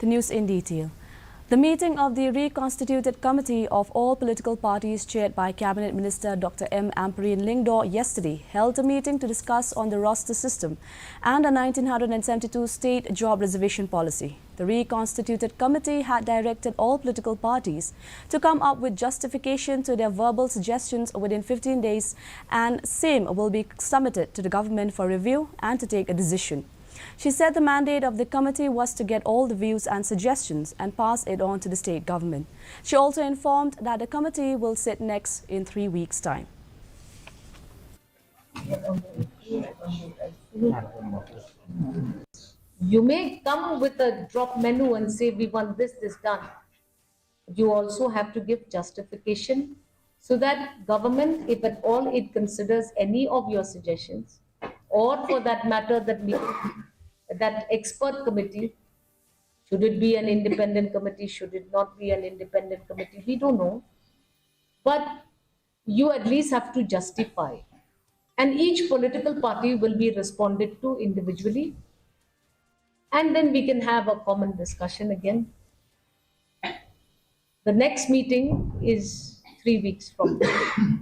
The news in detail. The meeting of the reconstituted committee of all political parties chaired by Cabinet Minister Dr. M. Ampareen Lyngdoh yesterday held a meeting to discuss on the roster system and a 1972 state job reservation policy. The reconstituted committee had directed all political parties to come up with justification to their verbal suggestions within 15 days, and same will be submitted to the government for review and to take a decision. She said the mandate of the committee was to get all the views and suggestions and pass it on to the state government. She also informed that the committee will sit next in 3 weeks' time. You may come with a drop menu and say we want this done. You also have to give justification so that government, if at all it considers any of your suggestions, or for that matter that expert committee, should it be an independent committee, should it not be an independent committee, we don't know. But you at least have to justify. And each political party will be responded to individually. And then we can have a common discussion again. The next meeting is 3 weeks from now.